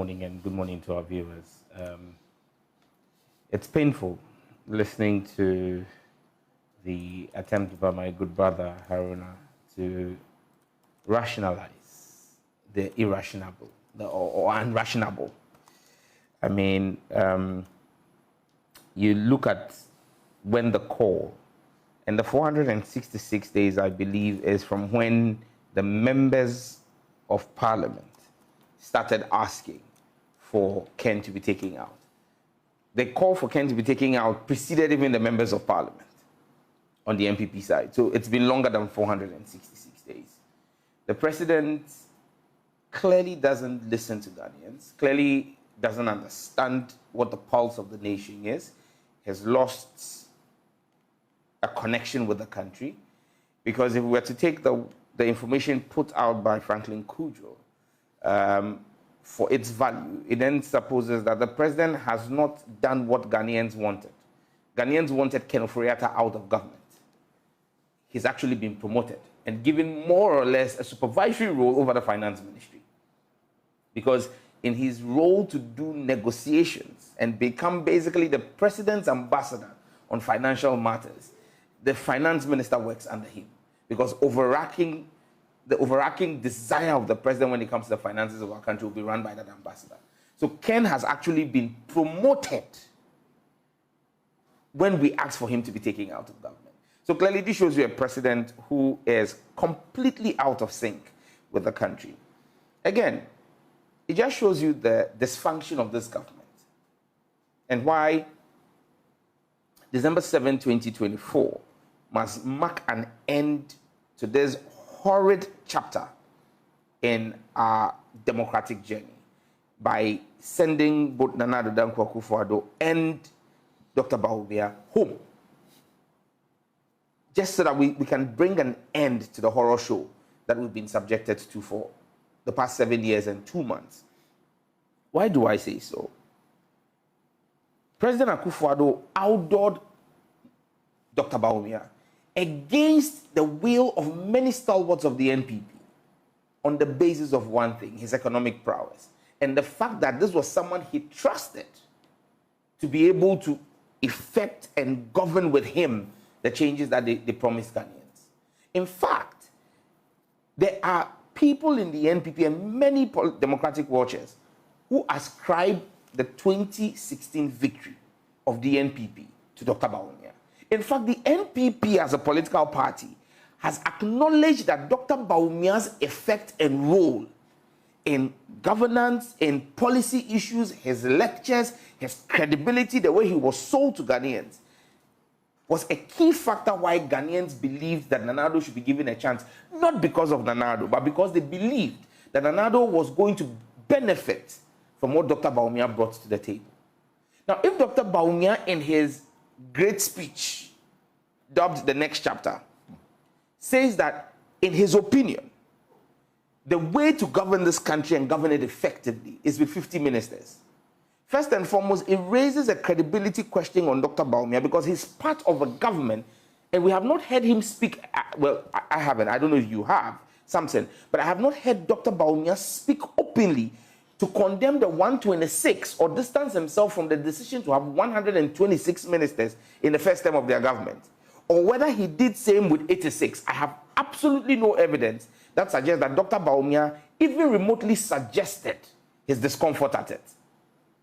morning, and good morning to our viewers. It's painful listening to the attempt by my good brother Haruna to rationalize the irrational, or unrationable. I mean, you look at when the call, and the 466 days, I believe, is from when the members of Parliament started asking for Ken to be taken out. The call for Ken to be taken out preceded even the members of Parliament on the MPP side. So it's been longer than 466 days. The president clearly doesn't listen to Ghanaians, clearly doesn't understand what the pulse of the nation is, has lost a connection with the country. Because if we were to take the information put out by Franklin Kudjo for its value, it then supposes that the president has not done what Ghanaians wanted. Ghanaians wanted Ken Ofori-Atta out of government. He's actually been promoted and given more or less a supervisory role over the finance ministry. Because in his role to do negotiations and become basically the president's ambassador on financial matters, the finance minister works under him. Because the overarching desire of the president when it comes to the finances of our country will be run by that ambassador. So Ken has actually been promoted when we asked for him to be taken out of government. So clearly this shows you a president who is completely out of sync with the country. Again, it just shows you the dysfunction of this government and why December 7, 2024 must mark an end to this horrid chapter in our democratic journey by sending both Nana Adoo Akuffo and Dr. Bawumia home, just so that we can bring an end to the horror show that we've been subjected to for the past 7 years and 2 months. Why do I say so? President Akuffo outdoored Dr. Bawumia against the will of many stalwarts of the NPP on the basis of one thing, his economic prowess, and the fact that this was someone he trusted to be able to effect and govern with him the changes that they promised Ghanaians. In fact, there are people in the NPP and many democratic watchers who ascribe the 2016 victory of the NPP to Dr. Bawumia. In fact, the NPP as a political party has acknowledged that Dr. Bawumia's effect and role in governance, in policy issues, his lectures, his credibility, the way he was sold to Ghanaians, was a key factor why Ghanaians believed that Nana Adoo should be given a chance, not because of Nana Adoo, but because they believed that Nana Adoo was going to benefit from what Dr. Bawumia brought to the table. Now, if Dr. Bawumia, in his great speech, dubbed the next chapter, says that, in his opinion, the way to govern this country and govern it effectively is with 50 ministers. First and foremost, it raises a credibility question on Dr. Bawumia because he's part of a government and we have not heard him speak. Well, I haven't. I don't know if you have, Samson, but I have not heard Dr. Bawumia speak openly to condemn the 126 or distance himself from the decision to have 126 ministers in the first term of their government. Or whether he did same with 86. I have absolutely no evidence that suggests that Dr. Bawumia even remotely suggested his discomfort at it.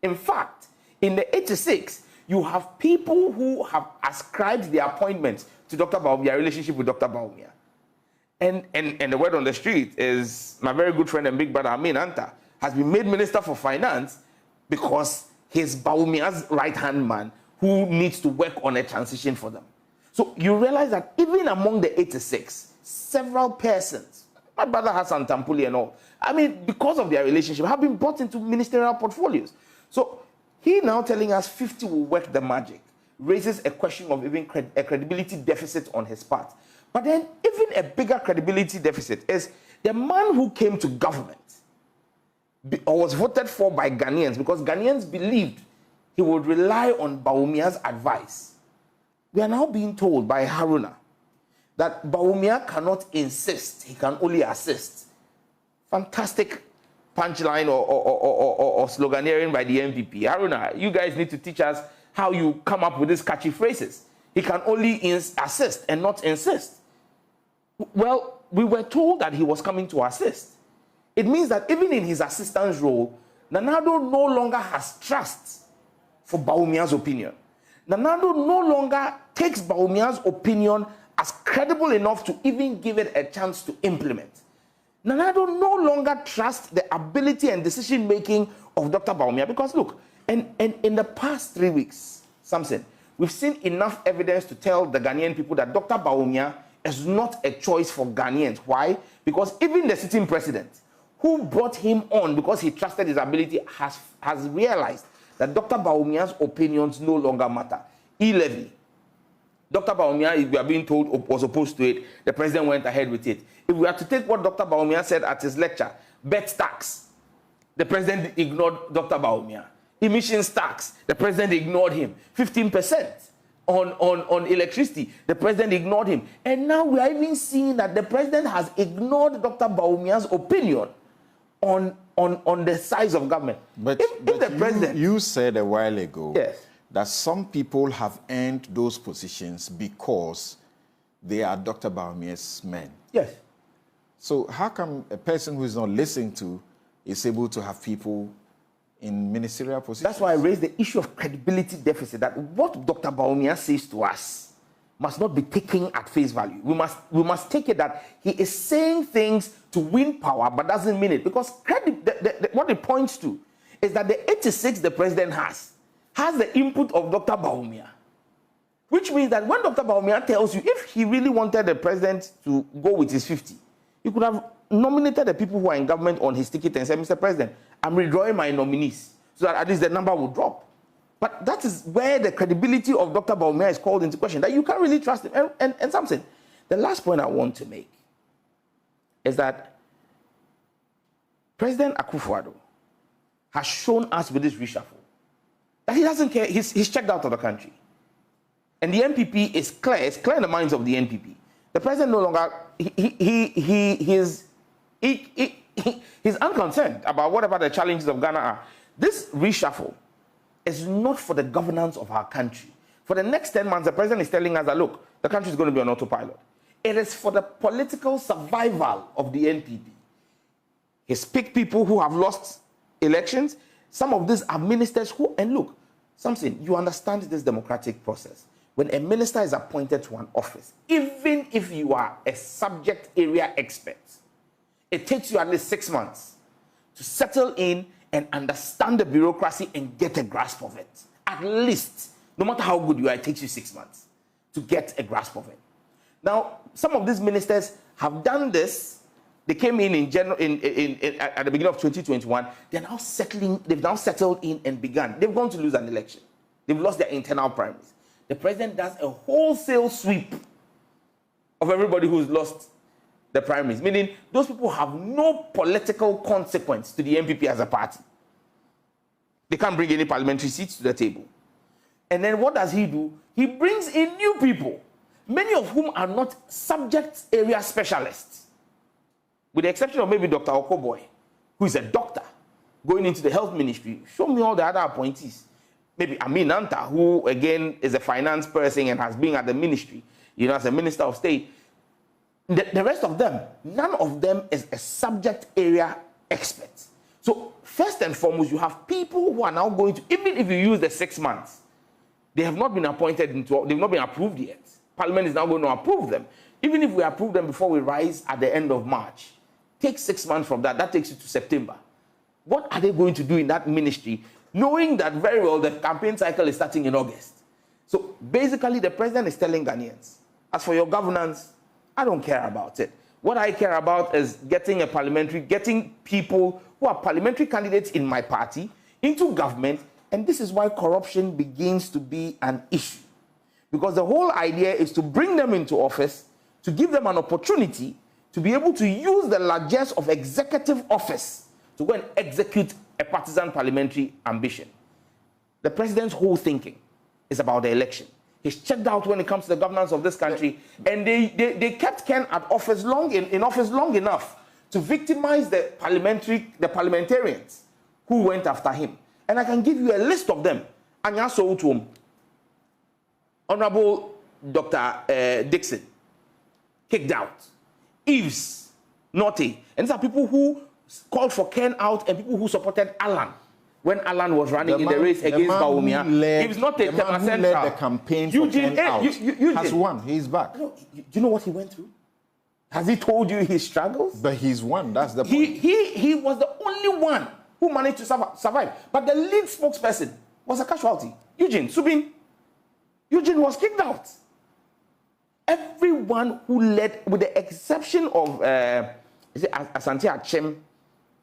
In fact, in the 86, you have people who have ascribed their appointments to Dr. Bawumia, relationship with Dr. Bawumia. And the word on the street is my very good friend and big brother Amin Anta has been made Minister for Finance because he's Bawumia's right-hand man who needs to work on a transition for them. So you realize that even among the 86, several persons, my brother Hassan Tampuli and all, I mean, because of their relationship, have been brought into ministerial portfolios. So he now telling us 50 will work the magic raises a question of even a credibility deficit on his part. But then even a bigger credibility deficit is the man who came to government or was voted for by Ghanaians because Ghanaians believed he would rely on Bawumia's advice. We are now being told by Haruna that Bawumia cannot insist, he can only assist. Fantastic punchline or sloganeering by the NPP. Haruna, you guys need to teach us how you come up with these catchy phrases. He can only assist and not insist. Well, we were told that he was coming to assist. It means that even in his assistance role, Nana Adoo no longer has trust for Bawumia's opinion. Nana Adoo no longer takes Bawumia's opinion as credible enough to even give it a chance to implement. Nana Adoo no longer trusts the ability and decision-making of Dr. Bawumia because, look, in the past 3 weeks, Samson, we've seen enough evidence to tell the Ghanaian people that Dr. Bawumia is not a choice for Ghanaians. Why? Because even the sitting president, who brought him on because he trusted his ability, has realized that Dr. Bawumia's opinions no longer matter. E-levy. Dr. Bawumia, if we are being told, was opposed to it. The president went ahead with it. If we are to take what Dr. Bawumia said at his lecture, bet tax, the president ignored Dr. Bawumia. Emissions tax, the president ignored him. 15% on electricity, the president ignored him. And now we are even seeing that the president has ignored Dr. Bawumia's opinion on the size of government. But, if the president... You said a while ago, yes, that some people have earned those positions because they are Dr. Bawumia's men. Yes. So how come a person who is not listened to is able to have people in ministerial positions? That's why I raised the issue of credibility deficit, that what Dr. Bawumia says to us must not be taken at face value. We must take it that he is saying things to win power, but doesn't mean it. Because what it points to is that the 86 the president has the input of Dr. Bawumia. Which means that when Dr. Bawumia tells you, if he really wanted the president to go with his 50, he could have nominated the people who are in government on his ticket and said, Mr. President, I'm withdrawing my nominees, so that at least the number will drop. But that is where the credibility of Dr. Bawumia is called into question, that you can't really trust him. And something, the last point I want to make is that President Akuffo has shown us with this reshuffle that he doesn't care. He's checked out of the country. And the NPP is clear. It's clear in the minds of the NPP. The president no longer, he's unconcerned about whatever the challenges of Ghana are. This reshuffle is not for the governance of our country. For the next 10 months, the president is telling us that, look, the country is going to be on autopilot. It is for the political survival of the NPP. He's picked people who have lost elections. Some of these are ministers who, and look, something, you understand this democratic process. When a minister is appointed to an office, even if you are a subject area expert, it takes you at least 6 months to settle in and understand the bureaucracy and get a grasp of it. At least, no matter how good you are, it takes you 6 months to get a grasp of it. Now, some of these ministers have done this. They came in at the beginning of 2021. They've now settled in and begun. They're going to lose an election. They've lost their internal primaries. The president does a wholesale sweep of everybody who's lost the primaries, meaning those people have no political consequence to the NPP as a party. They can't bring any parliamentary seats to the table. And then what does he do? He brings in new people, many of whom are not subject area specialists, with the exception of maybe Dr. Okoboy, who is a doctor, going into the health ministry. Show me all the other appointees. Maybe Amin Anta, who again is a finance person and has been at the ministry, as a minister of state. The rest of them, none of them is a subject area expert. So first and foremost, you have people who are now going to, even if you use the 6 months, they have not been appointed they've not been approved yet. Parliament is now going to approve them. Even if we approve them before we rise at the end of March, take 6 months from that, that takes you to September. What are they going to do in that ministry, knowing that very well the campaign cycle is starting in August? So basically, the president is telling Ghanaians, as for your governance, I don't care about it. What I care about is getting people who are parliamentary candidates in my party into government, and this is why corruption begins to be an issue. Because the whole idea is to bring them into office, to give them an opportunity to be able to use the largesse of executive office to go and execute a partisan parliamentary ambition. The president's whole thinking is about the election. He's checked out when it comes to the governance of this country, and they kept Ken in office long enough to victimize the parliamentarians who went after him. And I can give you a list of them. Anya Soutum, Honorable Dr. Dixon, kicked out. Eves, Naughty. And these are people who called for Ken out and people who supported Alan when Alan was running in the race against Bawumia. He was not a man who led the campaign for Ken out has won. He's back. Do you know what he went through? Has he told you his struggles? But he's won. That's the point. He was the only one who managed to survive. But the lead spokesperson was a casualty. Eugene Subin. Eugene was kicked out. Everyone who led, with the exception of is it Asante Achem,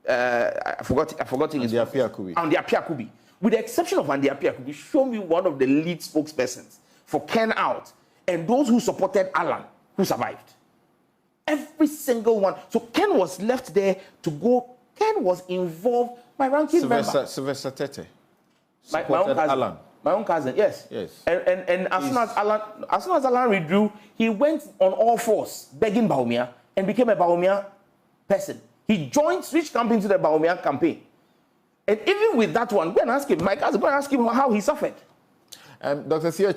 I forgot his name. Andy Apiakubi. With the exception of Andy Apiakubi, show me one of the lead spokespersons for Ken out and those who supported Alan who survived. Every single one. So Ken was left there to go. Ken was involved. My ranking member. Sylvester Tete. My own cousin. Alan. My own cousin, yes. Yes. And as soon as Alan withdrew, he went on all fours begging Bawumia and became a Bawumia person. He switched camp into the Bawumia campaign. And even with that one, go and ask him, my cousin, go and ask him how he suffered. Dr. Theo